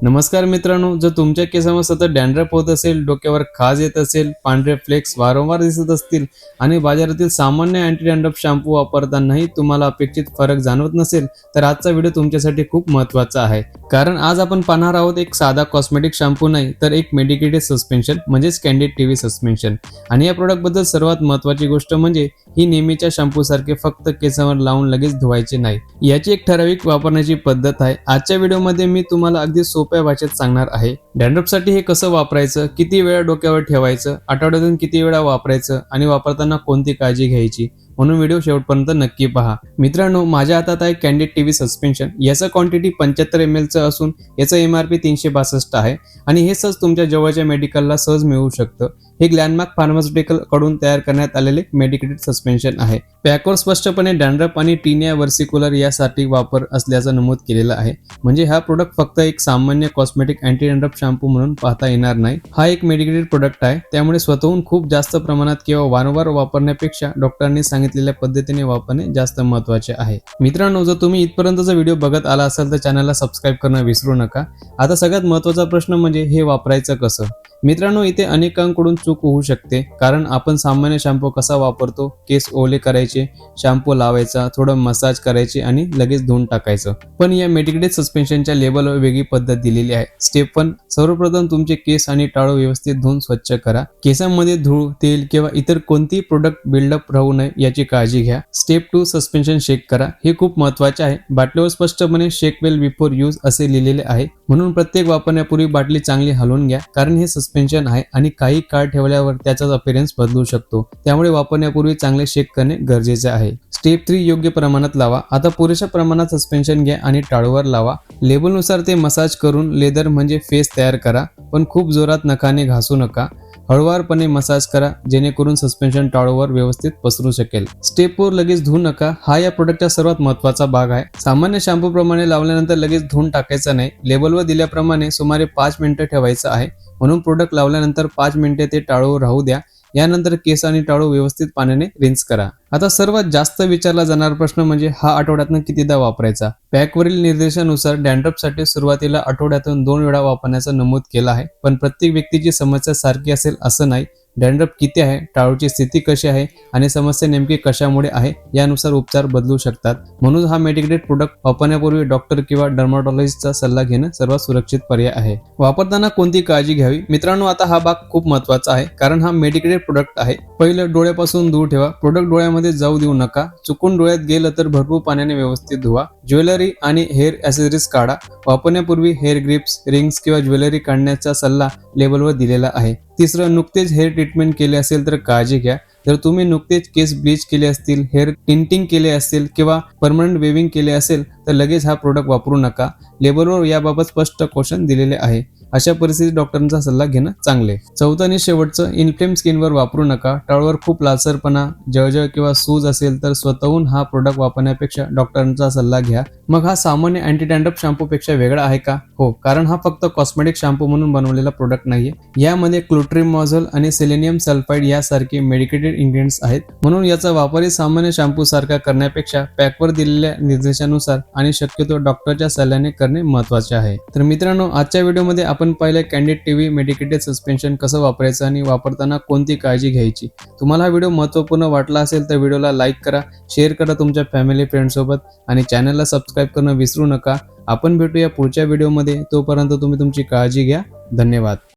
नमस्कार मित्रांनो, जर तुमच्या केसांवर सतत डॅन्ड्रफ होत असेल, डोक्यावर खाज येत असेल, पांढरे फ्लेक्स वारंवार दिसत असतील आणि बाजारातील सामान्य अँटी डॅन्ड्रफ शॅम्पू वापरतानाही तुम्हाला अपेक्षित फरक जाणवत नसेल, तर आजचा व्हिडिओ तुमच्यासाठी खूप महत्त्वाचा आहे. कारण आज आपण पाहणार आहोत एक साधा कॉस्मेटिक शॅम्पू नाही, तर एक मेडिकेटेड सस्पेन्शन म्हणजेच कॅन्डिड टीव्ही सस्पेन्शन. आणि या प्रोडक्टबद्दल सर्वात महत्त्वाची गोष्ट म्हणजे ही नेहमीच्या शॅम्पू सारखे फक्त केसांवर लावून लगेच धुवायचे नाही. याची एक ठराविक वापरण्याची पद्धत आहे. आजच्या व्हिडिओमध्ये मी तुम्हाला अगदी सोप्या भाषेत सांगणार आहे. डॅन्ड्रफसाठी हे कसं वापरायचं, किती वेळा डोक्यावर ठेवायचं, आठवड्यातून किती वेळा वापरायचं आणि वापरताना कोणती काळजी घ्यायची, म्हणून व्हिडिओ शेवटपर्यंत नक्की पहा. मित्रांनो, माझ्या हातात आहे कॅन्डिड टीव्ही सस्पेन्शन. याचं क्वांटिटी 75 ml चं असून याचं MRP 362 आहे आणि हे सहज तुमच्या जवळच्या मेडिकलला सहज मिळू शकतं. हे ग्लॅनमार्क फार्मास्युटिकल कडून तयार करण्यात आलेले मेडिकेटेड सस्पेन्शन आहे. पॅकवर स्पष्टपणे डॅन्ड्रफ आणि टीनिया वर्सिक्युलर यासाठी वापर असल्याचं नमूद केलेलं आहे. म्हणजे हा प्रोडक्ट फक्त एक सामान्य कॉस्मेटिक अँटी डॅन्ड्रफ शॅम्पू म्हणून पाहता येणार नाही. हा एक मेडिकेटेड प्रोडक्ट आहे, त्यामुळे स्वतःहून खूप जास्त प्रमाणात किंवा वारंवार वापरण्यापेक्षा डॉक्टरांनी सांगितलेल्या पद्धतीने वापरणे जास्त महत्त्वाचे आहे. मित्रांनो, जर तुम्ही इथपर्यंतचा व्हिडिओ बघत आला असाल तर चॅनलला सबस्क्राईब करणं विसरू नका. आता सगळ्यात महत्त्वाचा प्रश्न म्हणजे हे वापरायचं कसं. मित्रांनो, इथे अनेकांकडून चूक होऊ शकते, कारण आपण सामान्य शॅम्पू कसा वापरतो, केस ओले करायचे, शॅम्पू लावायचा, थोडं मसाज करायचे आणि लगेच धुवून टाकायचं. पण या मेडिकेटेड सस्पेन्शनच्या लेबलवर वेगळी पद्धत दिलेली आहे. स्टेप 1, सर्वप्रथम तुमचे केस आणि टाळू व्यवस्थित धुवून स्वच्छ करा. केसांमध्ये धूळ, तेल किंवा इतर कोणतीही प्रोडक्ट बिल्डअप राहू नये याची काळजी घ्या. स्टेप 2, सस्पेन्शन शेक करा. हे खूप महत्त्वाचे आहे. बाटलीवर स्पष्टपणे शेक वेल बिफोर यूज असे लिहिलेले आहे, म्हणून प्रत्येक वापरण्यापूर्वी बाटली चांगली हलवून घ्या, कारण हे सस्पेन्शन आहे आणि काही काळ ठेवल्यावर त्याचा अपीअरन्स बदलू शकतो. त्यामुळे वापरण्यापूर्वी चांगले शेक करणे गरजेचे आहे. स्टेप 3, योग्य प्रमाणात लावा. आता पुरेशा प्रमाणात सस्पेन्शन घ्या आणि टाळूवर लावा. लेबलनुसार ते मसाज करून लेदर म्हणजे फेस तयार करा, पण खूप जोरात नखाने घासू नका. हळुवारपणे मसाज करा, जेणेकरून सस्पेन्शन टाळूवर व्यवस्थित पसरू शकेल. स्टेप 4, लगेच धुवू नका. हा या प्रोडक्टचा सर्वात महत्त्वाचा भाग आहे. सामान्य शॅम्पू प्रमाणे लावल्यानंतर लगेच धुवून टाकायचं नाही. लेबलवर दिल्याप्रमाणे सुमारे 5 मिनिटं ठेवायचं आहे, म्हणून प्रोडक्ट लावल्यानंतर 5 मिनिटे ते टाळूवर राहू द्या. यानंतर केस आणि टाळू व्यवस्थित पाण्याने रिन्स करा. आता सर्वात जास्त विचारला जाणारा प्रश्न म्हणजे हा आठवड्यातून कितीदा वापरायचा. पॅकवरील निर्देशानुसार डॅन्ड्रफसाठी सुरुवातीला आठवड्यातून 2 वेळा वापरण्याचं नमूद केलं आहे, पण प्रत्येक व्यक्तीची समस्या सारखी असेल असं नाही. डॅन्ड्रफ किती आहे, टाळूची स्थिती कशी आहे आणि समस्या नेमकी कशामुळे आहे यानुसार उपचार बदलू शकतात. म्हणून हा मेडिकेटेड प्रोडक्ट वापरण्यापूर्वी डॉक्टर किंवा डर्माटॉलॉजिस्टचा सल्ला घेणं सर्वात सुरक्षित पर्याय आहे. वापरताना कोणती काळजी घ्यावी. मित्रांनो, आता हा भाग खूप महत्त्वाचा आहे, कारण हा मेडिकेटेड प्रोडक्ट आहे. पहिलं, डोळ्यापासून दूर ठेवा. प्रोडक्ट डोळ्यामध्ये जाऊ देऊ नका. चुकून डोळ्यात गेलं तर भरपूर पाण्याने व्यवस्थित धुवा. ज्वेलरी आणि हेअर ॲसेसरीज काढा. वापरण्यापूर्वी हेअर ग्रिप्स, रिंग्स किंवा ज्वेलरी काढण्याचा सल्ला लेबलवर दिलेला आहे. तिसरं, नुकतेच हेअर ट्रीटमेंट केले असेल तर काळजी घ्या. जर तुम्ही नुकतेच केस ब्लीच केले असतील, हेअर टिंटिंग केले असतील किंवा परमनंट वेविंग केले असेल तर लगेच हा प्रोडक्ट वापरू नका. लेबलवर याबाबत स्पष्ट क्वेश्चन दिलेले आहे. अशा परिस्थितीत डॉक्टरांचा सल्ला घेणं चांगले. चौथं आणि शेवटचं, इन्फ्लेम स्किनवर वापरू नका. टाळूवर खूप लालसरपणा, जळजळ किंवा सूज असेल तर स्वतःहून हा प्रोडक्ट वापरण्यापेक्षा डॉक्टरांचा सल्ला घ्या. मग हा सामान्य अँटी डॅन्ड्रफ शॅम्पूपेक्षा वेगळा आहे का? हो, कारण हा फक्त कॉस्मेटिक शॅम्पू म्हणून बनवलेला प्रोडक्ट नाहीये. यामध्ये क्लोट्रिमॉझोल आणि सेलेनियम सल्फाइड यासारखे मेडिकेटेड इंग्रेडिएंट्स आहेत. म्हणून याचा वापरही सामान्य शॅम्पू सारखा करण्यापेक्षा पॅकवर दिलेल्या निर्देशानुसार आणि शक्यतो डॉक्टरच्या सल्ल्याने करणे महत्त्वाचे आहे. तर मित्रांनो, आजच्या व्हिडिओमध्ये आपण पाहिलं कॅन्डिड टीव्ही मेडिकेटेड सस्पेन्शन कसं वापरायचं आणि वापरताना कोणती काळजी घ्यायची. तुम्हाला हा व्हिडिओ महत्त्वपूर्ण वाटला असेल तर व्हिडिओला लाईक करा, शेअर करा तुमच्या फॅमिली फ्रेंड्ससोबत आणि चॅनलला सबस्क्राईब करणं विसरू नका. आपण भेटूया पुढच्या व्हिडिओमध्ये. तोपर्यंत तुम्ही तुमची काळजी घ्या. धन्यवाद.